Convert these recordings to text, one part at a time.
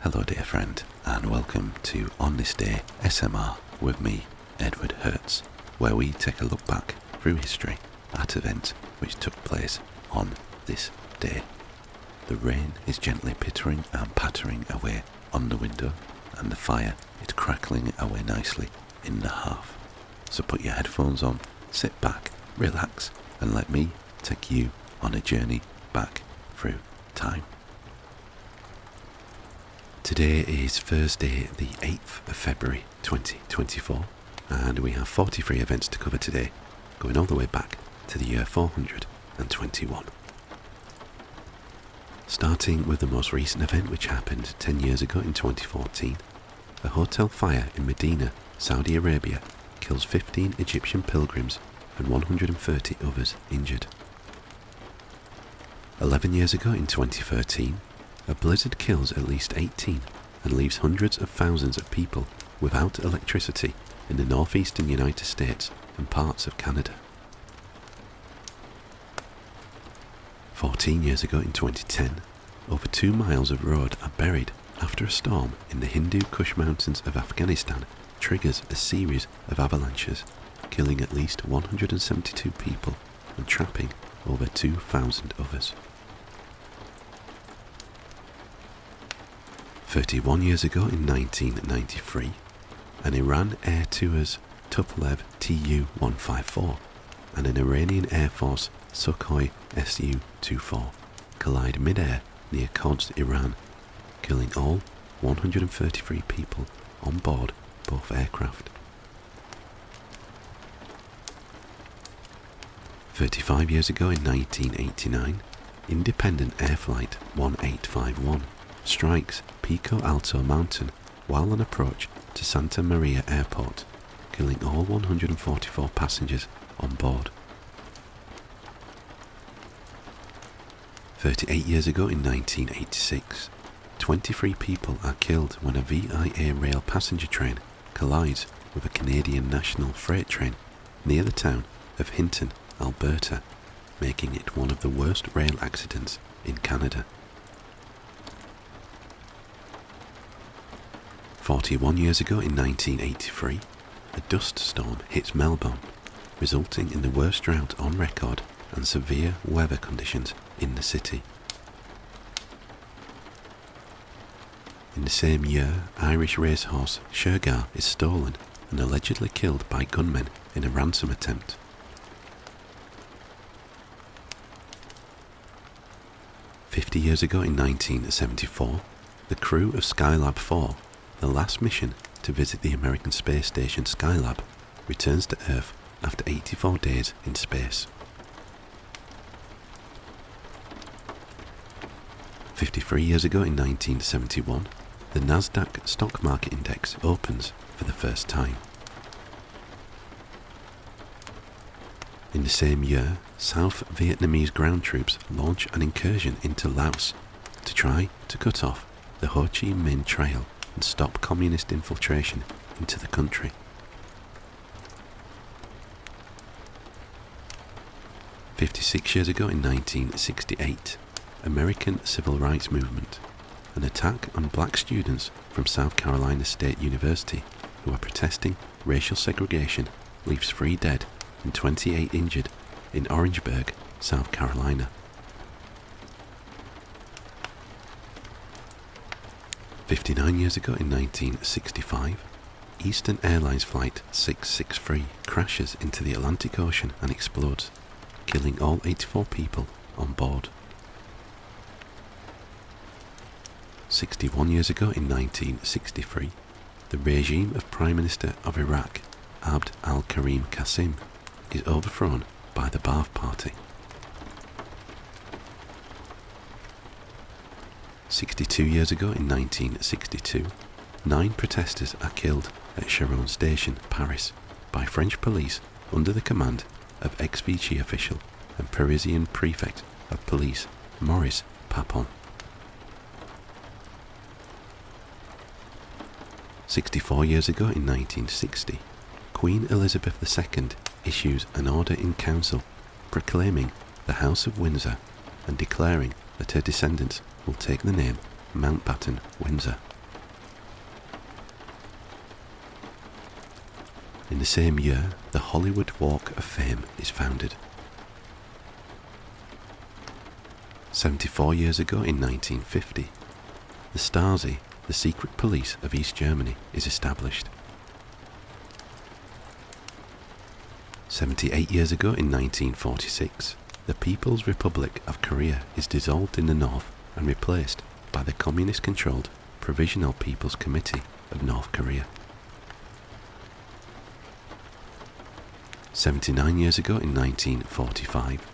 Hello dear friend, and welcome to On This Day SMR with me, Edward Hertz, where we take a look back through history at events which took place on this day. The rain is gently pittering and pattering away on the window, and the fire is crackling away nicely in the hearth. So put your headphones on, sit back, relax, and let me take you on a journey back through time. Today is Thursday, the 8th of February 2024, and we have 43 events to cover today, going all the way back to the year 421. Starting with the most recent event, which happened 10 years ago in 2014, a hotel fire in Medina, Saudi Arabia, kills 15 Egyptian pilgrims and 130 others injured. 11 years ago in 2013, a blizzard kills at least 18 and leaves hundreds of thousands of people without electricity in the northeastern United States and parts of Canada. 14 years ago in 2010, over 2 miles of road are buried after a storm in the Hindu Kush Mountains of Afghanistan triggers a series of avalanches, killing at least 172 people and trapping over 2,000 others. 31 years ago in 1993, an Iran Air Tours Tupolev Tu-154 and an Iranian Air Force Sukhoi Su-24 collide mid-air near Quds, Iran, killing all 133 people on board both aircraft. 35 years ago in 1989, Independent Air Flight 1851 strikes Pico Alto Mountain while on approach to Santa Maria Airport, killing all 144 passengers on board. 38 years ago in 1986, 23 people are killed when a VIA rail passenger train collides with a Canadian national freight train near the town of Hinton, Alberta, making it one of the worst rail accidents in Canada. 41 years ago in 1983, a dust storm hits Melbourne, resulting in the worst drought on record and severe weather conditions in the city. In the same year, Irish racehorse Shergar is stolen and allegedly killed by gunmen in a ransom attempt. "50 years ago in 1974, the crew of Skylab 4, the last mission to visit the American space station Skylab, returns to Earth after 84 days in space. 53 years ago in 1971, the Nasdaq stock market index opens for the first time. In the same year, South Vietnamese ground troops launch an incursion into Laos to try to cut off the Ho Chi Minh Trail and stop communist infiltration into the country. 56 years ago in 1968, American Civil Rights Movement, an attack on black students from South Carolina State University who are protesting racial segregation leaves 3 dead and 28 injured in Orangeburg, South Carolina. 59 years ago in 1965, Eastern Airlines Flight 663 crashes into the Atlantic Ocean and explodes, killing all 84 people on board. 61 years ago in 1963, the regime of Prime Minister of Iraq, Abd al-Karim Qasim, is overthrown by the Ba'ath Party. 62 years ago in 1962, 9 protesters are killed at Charonne Station, Paris, by French police under the command of ex-Vichy official and Parisian prefect of police Maurice Papon. 64 years ago in 1960, Queen Elizabeth II issues an order in council proclaiming the House of Windsor and declaring that her descendants will take the name Mountbatten Windsor In the same year, the Hollywood Walk of Fame is founded. 74 years ago in 1950, the Stasi, the secret police of East Germany, is established. 78 years ago in 1946, the People's Republic of Korea is dissolved in the north and replaced by the communist-controlled Provisional People's Committee of North Korea. 79 years ago in 1945,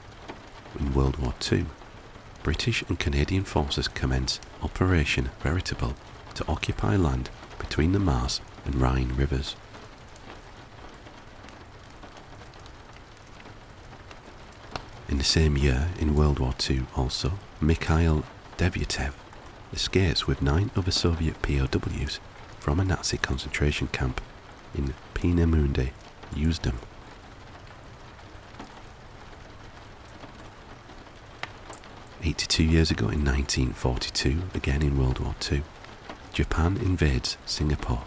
in World War II, British and Canadian forces commence Operation Veritable to occupy land between the Maas and Rhine rivers. In the same year, in World War II also, Mikhail Devyatov escapes with 9 other Soviet POWs from a Nazi concentration camp in Peenemünde, Usedom. "82 years ago in 1942, again in World War II, Japan invades Singapore.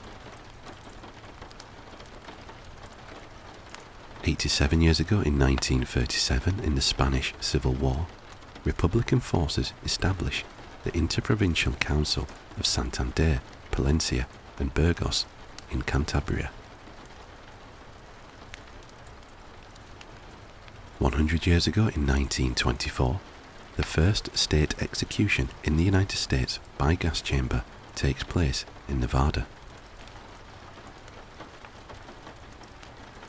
87 years ago in 1937, in the Spanish Civil War, Republican forces establish the Interprovincial Council of Santander, Palencia and Burgos in Cantabria. 100 years ago in 1924, the first state execution in the United States by gas chamber takes place in Nevada.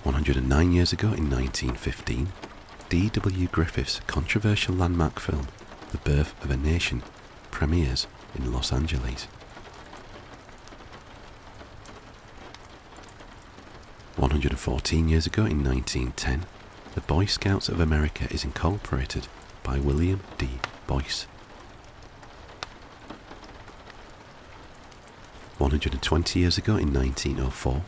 109 years ago in 1915, D.W. Griffith's controversial landmark film, The Birth of a Nation, premieres in Los Angeles. 114 years ago in 1910, the Boy Scouts of America is incorporated by William D. Boyce. 120 years ago in 1904,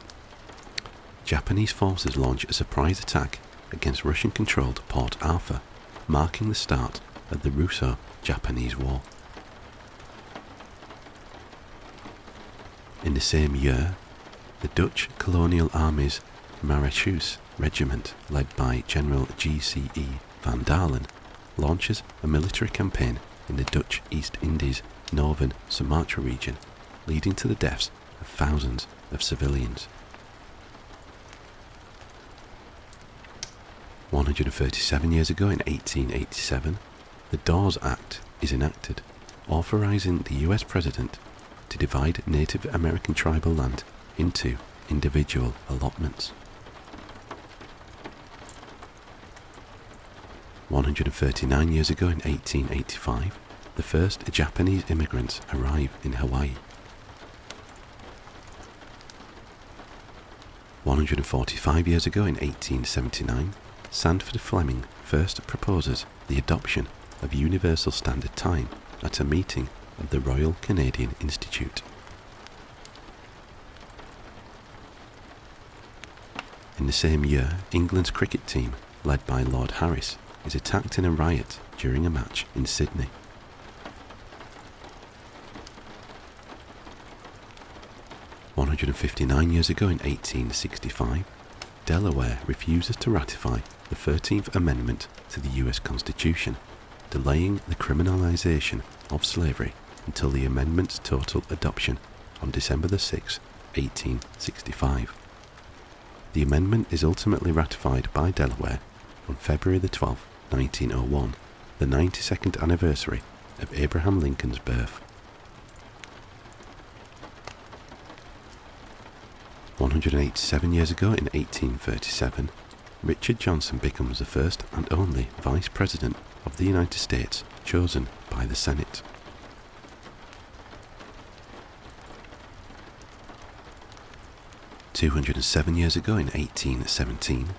Japanese forces launch a surprise attack against Russian-controlled Port Arthur, marking the start of the Russo-Japanese War. In the same year, the Dutch colonial army's Marechaussee's regiment, led by General G.C.E. van Dalen, launches a military campaign in the Dutch East Indies northern Sumatra region, leading to the deaths of thousands of civilians. 137 years ago in 1887, the Dawes Act is enacted, authorizing the US President to divide Native American tribal land into individual allotments. 139 years ago in 1885, the first Japanese immigrants arrive in Hawaii. 145 years ago in 1879, Sandford Fleming first proposes the adoption of Universal Standard Time at a meeting of the Royal Canadian Institute. In the same year, England's cricket team, led by Lord Harris, is attacked in a riot during a match in Sydney. 159 years ago in 1865, Delaware refuses to ratify the 13th Amendment to the US Constitution, delaying the criminalization of slavery until the amendment's total adoption on December 6, 1865. The amendment is ultimately ratified by Delaware on February 12, 1901, the 92nd anniversary of Abraham Lincoln's birth. 187 years ago in 1837, Richard Johnson becomes the first and only Vice President of the United States chosen by the Senate. 207 years ago in 1817,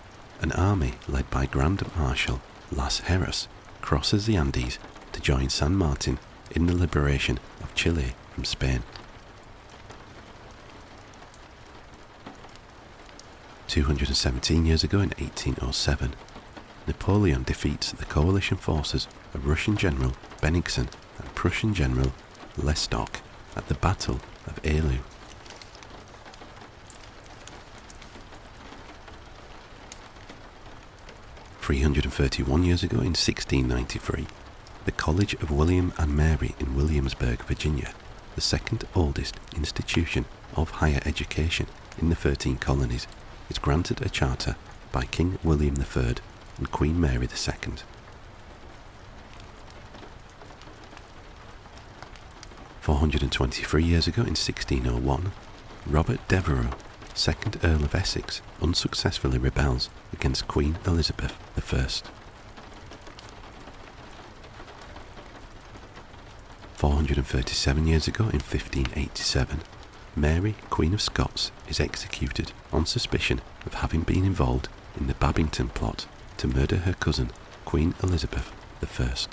an army led by Grand Marshal Las Heras crosses the Andes to join San Martin in the liberation of Chile from Spain. 217 years ago in 1807, Napoleon defeats the coalition forces of Russian General Bennigsen and Prussian General Lestock at the Battle of Eylau. 331 years ago, in 1693, the College of William and Mary in Williamsburg, Virginia, the second oldest institution of higher education in the 13 colonies, is granted a charter by King William III and Queen Mary II. "423 years ago, in 1601, Robert Devereux, 2nd Earl of Essex, unsuccessfully rebels against Queen Elizabeth I. 437 years ago, in 1587, Mary, Queen of Scots, is executed on suspicion of having been involved in the Babington plot to murder her cousin, Queen Elizabeth I.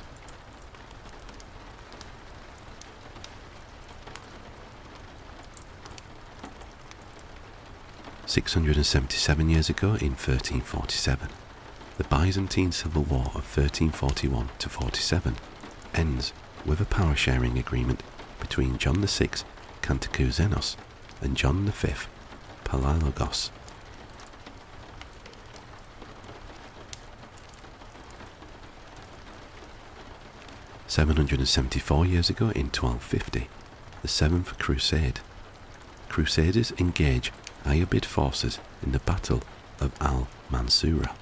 677 years ago, in 1347, the Byzantine Civil War of 1341 to 47 ends with a power-sharing agreement between John VI Cantacuzene and John V Palaiologos. 774 years ago, in 1250, the Seventh Crusade. Crusaders engage Ayyubid forces in the Battle of Al-Mansura.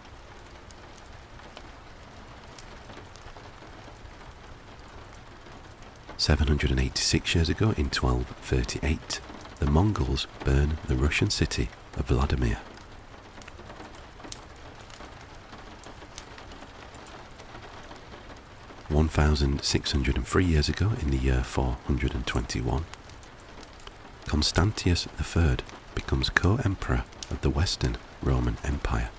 786 years ago, in 1238, the Mongols burn the Russian city of Vladimir. 1603 years ago, in the year 421, Constantius III becomes co-emperor of the Western Roman Empire.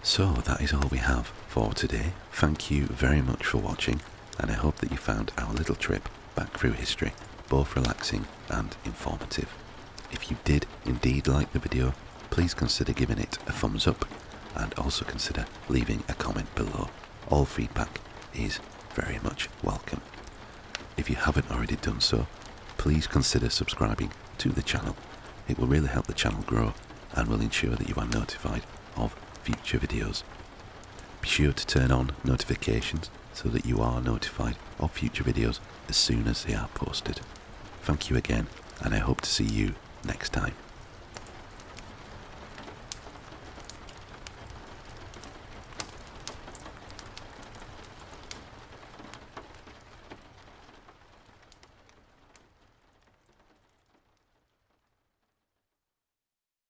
So that is all we have for today. Thank you very much for watching, and I hope that you found our little trip back through history both relaxing and informative. If you did indeed like the video, please consider giving it a thumbs up, and also consider leaving a comment below. All feedback is very much welcome. If you haven't already done so, please consider subscribing to the channel. It will really help the channel grow and will ensure that you are notified of future videos. Be sure to turn on notifications so that you are notified of future videos as soon as they are posted. Thank you again, and I hope to see you next time.